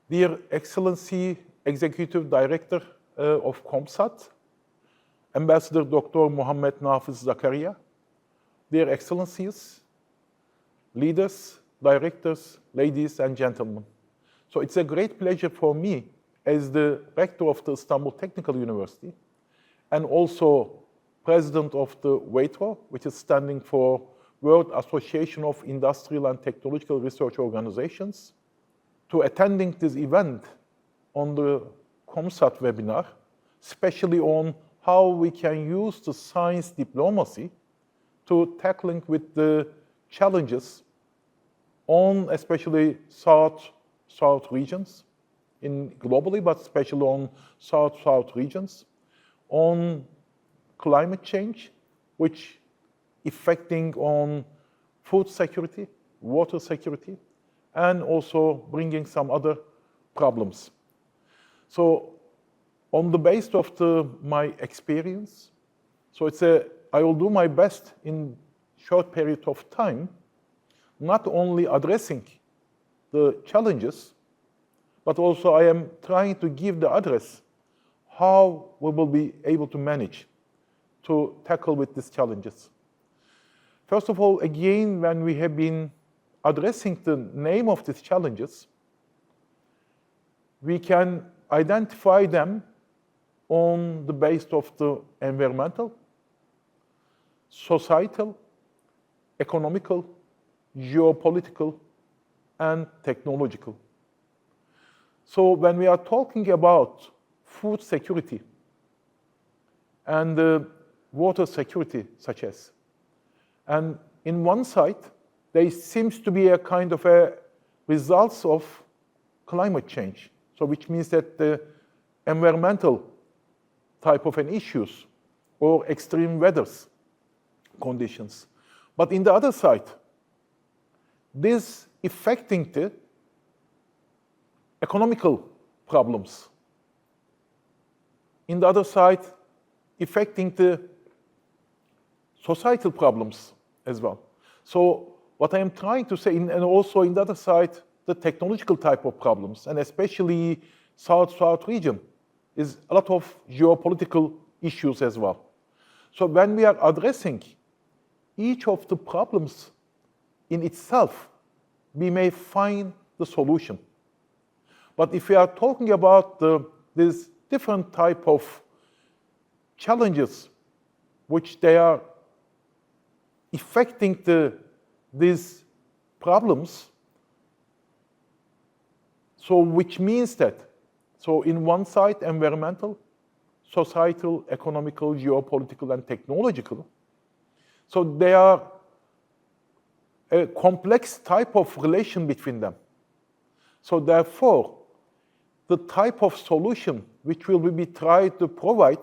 Dear Excellency, Executive Director of COMSATS, Ambassador Dr. Muhammed Nafiz Zakaria, dear Excellencies, leaders, directors, ladies and gentlemen. So it's a great pleasure for me as the Rector of the Istanbul Technical University and also President of the WATRO, which is standing for World Association of Industrial and Technological Research Organizations, to attending this event on the COMSAT webinar, especially on how we can use the science diplomacy to tackling with the challenges on especially South regions globally, but especially on South regions, on climate change, which affecting on food security, water security, and also bringing some other problems. So on the basis of my experience, so I will do my best in short period of time, not only addressing the challenges, but also I am trying to give the address how we will be able to manage to tackle with these challenges. First of all, again, when we have been addressing the name of these challenges, we can identify them on the basis of the environmental, societal, economical, geopolitical, and technological. So when we are talking about food security and water security, such as, and in one side, there seems to be a kind of a results of climate change. So which means that the environmental type of an issues or extreme weathers conditions. But in the other side, this affecting the economical problems. In the other side, affecting the societal problems as well. So what I am trying to say, and also in the other side, the technological type of problems, and especially South region, is a lot of geopolitical issues as well. So when we are addressing each of the problems in itself, we may find the solution. But if we are talking about these different type of challenges, which they are affecting these problems, so which means that, so in one side, environmental, societal, economical, geopolitical, and technological, so they are a complex type of relation between them. So therefore, the type of solution which will be tried to provide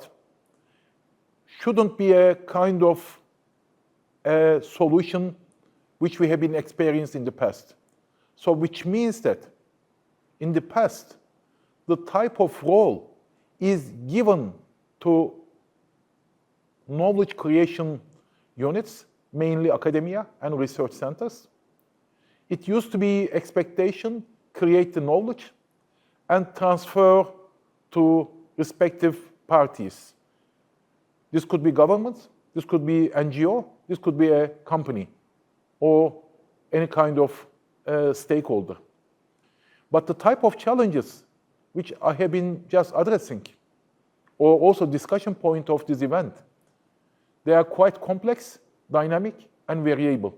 shouldn't be a kind of a solution which we have been experienced in the past. So which means that in the past, the type of role is given to knowledge creation units, mainly academia and research centers. It used to be expectation, create the knowledge, and transfer to respective parties. This could be governments, this could be NGO, this could be a company, or any kind of stakeholder. But the type of challenges which I have been just addressing, or also discussion point of this event, they are quite complex, dynamic, and variable.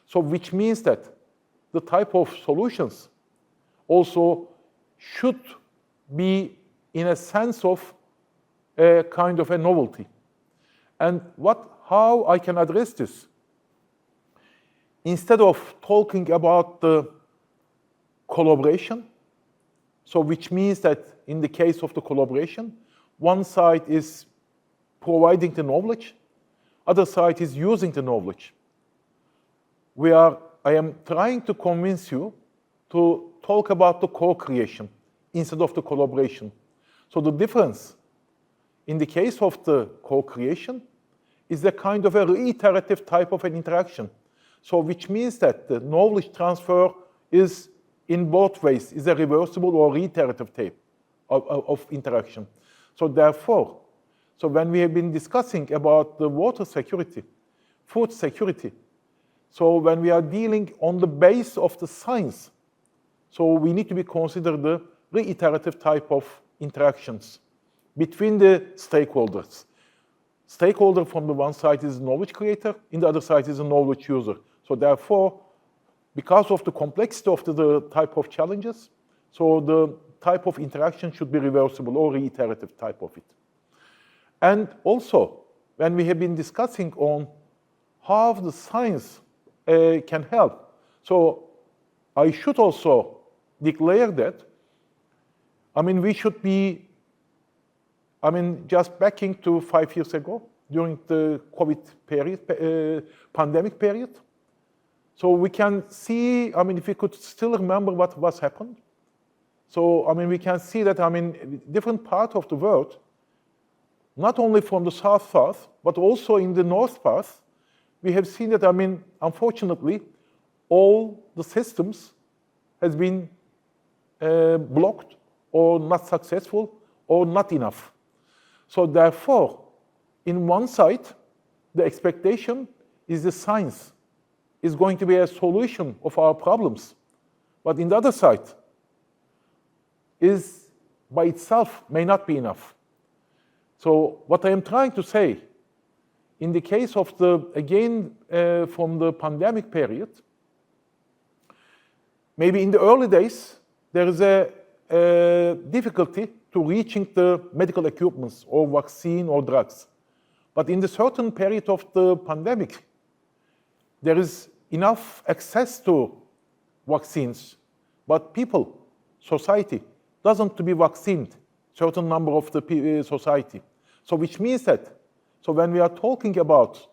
So which means that the type of solutions also should be in a sense of a kind of a novelty. And how I can address this? Instead of talking about the collaboration, so which means that in the case of the collaboration, one side is providing the knowledge, other side is using the knowledge. I am trying to convince you to talk about the co-creation instead of the collaboration. So the difference in the case of the co-creation is a kind of a reiterative type of an interaction. So which means that the knowledge transfer is in both ways is a reversible or reiterative type of interaction. So therefore, so when we have been discussing about the water security, food security, so when we are dealing on the base of the science, so we need to be consider the reiterative type of interactions between the stakeholders. Stakeholder from the one side is knowledge creator, in the other side is a knowledge user. So therefore, because of the complexity of the type of challenges, so the type of interaction should be reversible or reiterative type of it. And also, when we have been discussing on how the science can help, so I should also declare that, we should be, just backing to 5 years ago, during the COVID period, pandemic period. So we can see, if we could still remember what was happened. So, we can see that, different parts of the world, not only from the south, but also in the north part, we have seen that, unfortunately, all the systems has been blocked or not successful or not enough. So therefore, in one side, the expectation is the science is going to be a solution of our problems. But in the other side, is by itself may not be enough. So what I am trying to say, in the case of from the pandemic period, maybe in the early days, there is a difficulty to reaching the medical equipments or vaccine or drugs. But in the certain period of the pandemic, there is enough access to vaccines, but people, society, doesn't to be vaccinated, certain number of the society. So which means that, so when we are talking about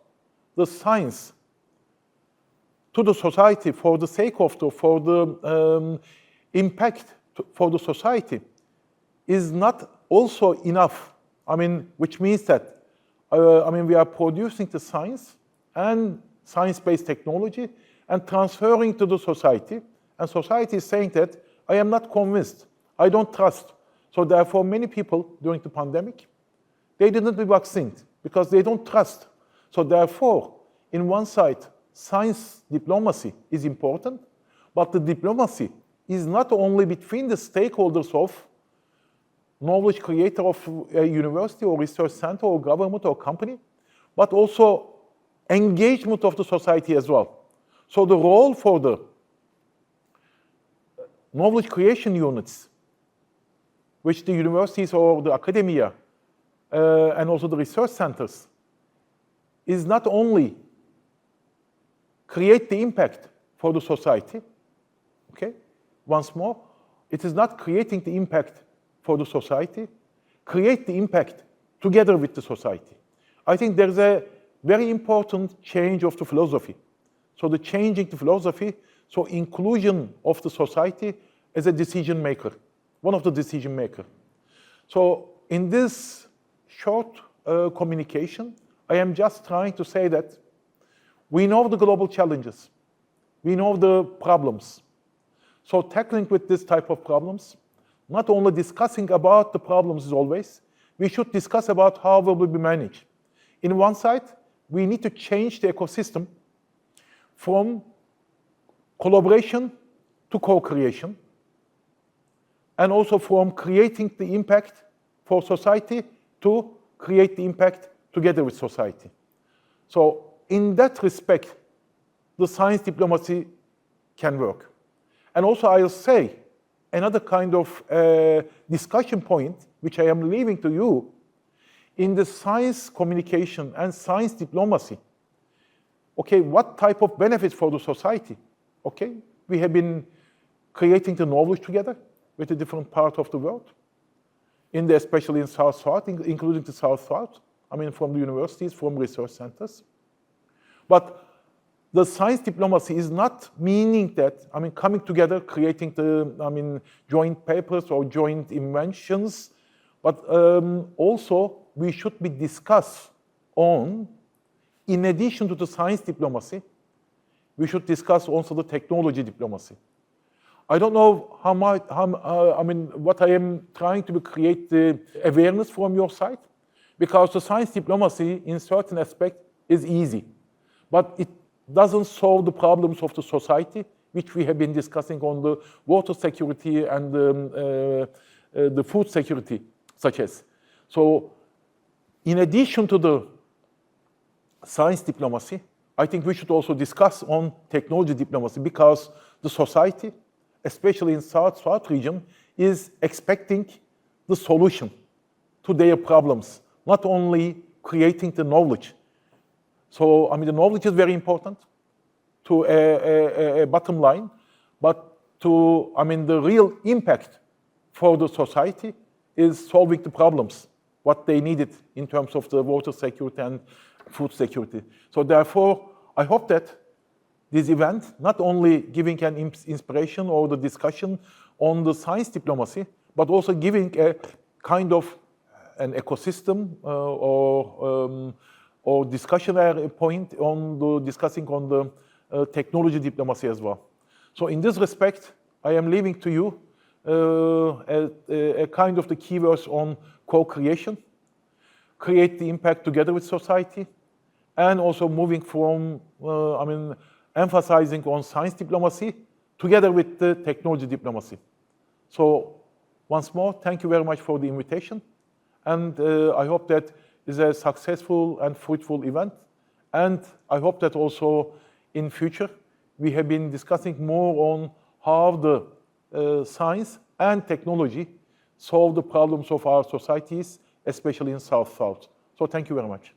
the science to the society for the sake of for the impact for the society is not also enough. Which means that, we are producing the science and science-based technology and transferring to the society. And society is saying that, I am not convinced, I don't trust. So therefore, many people during the pandemic, they didn't be vaccinated because they don't trust. So therefore, in one side, science diplomacy is important, but the diplomacy is not only between the stakeholders of knowledge creator of a university or research center or government or company, but also engagement of the society as well. So the role for the knowledge creation units, which the universities or the academia and also the research centers, is not only create the impact for the society, okay? Once more, it is not creating the impact for the society, create the impact together with the society. I think there's a very important change of the philosophy. So the changing the philosophy, so inclusion of the society as a decision maker, one of the decision maker. So in this short communication, I am just trying to say that we know the global challenges, we know the problems. So tackling with this type of problems, not only discussing about the problems as always, we should discuss about how they will be managed. In one side, we need to change the ecosystem from collaboration to co-creation, and also from creating the impact for society to create the impact together with society. So in that respect, the science diplomacy can work. And also I'll say another kind of discussion point, which I am leaving to you, in the science communication and science diplomacy. Okay, what type of benefits for the society? Okay, we have been creating the knowledge together with the different parts of the world, especially in South-South, including the South-South, from the universities, from research centers. But the science diplomacy is not meaning that, coming together, creating the, joint papers or joint inventions, but also we should be discussed on, in addition to the science diplomacy, we should discuss also the technology diplomacy. I don't know what I am trying to create the awareness from your side, because the science diplomacy in certain aspect is easy, but it doesn't solve the problems of the society, which we have been discussing on the water security and the food security, such as. So, in addition to the science diplomacy, I think we should also discuss on technology diplomacy, because the society, especially in South region, is expecting the solution to their problems, not only creating the knowledge. So, the knowledge is very important to a bottom line, but the real impact for the society is solving the problems, what they needed in terms of the water security and food security. So therefore, I hope that this event, not only giving an inspiration or the discussion on the science diplomacy, but also giving a kind of an ecosystem or discussionary point on the discussing on the technology diplomacy as well. So in this respect, I am leaving to you a kind of the keywords on co-creation, create the impact together with society, and also moving from, emphasizing on science diplomacy together with the technology diplomacy. So once more, thank you very much for the invitation. And I hope that is a successful and fruitful event. And I hope that also in future, we have been discussing more on how the science and technology solve the problems of our societies, especially in South-South. So thank you very much.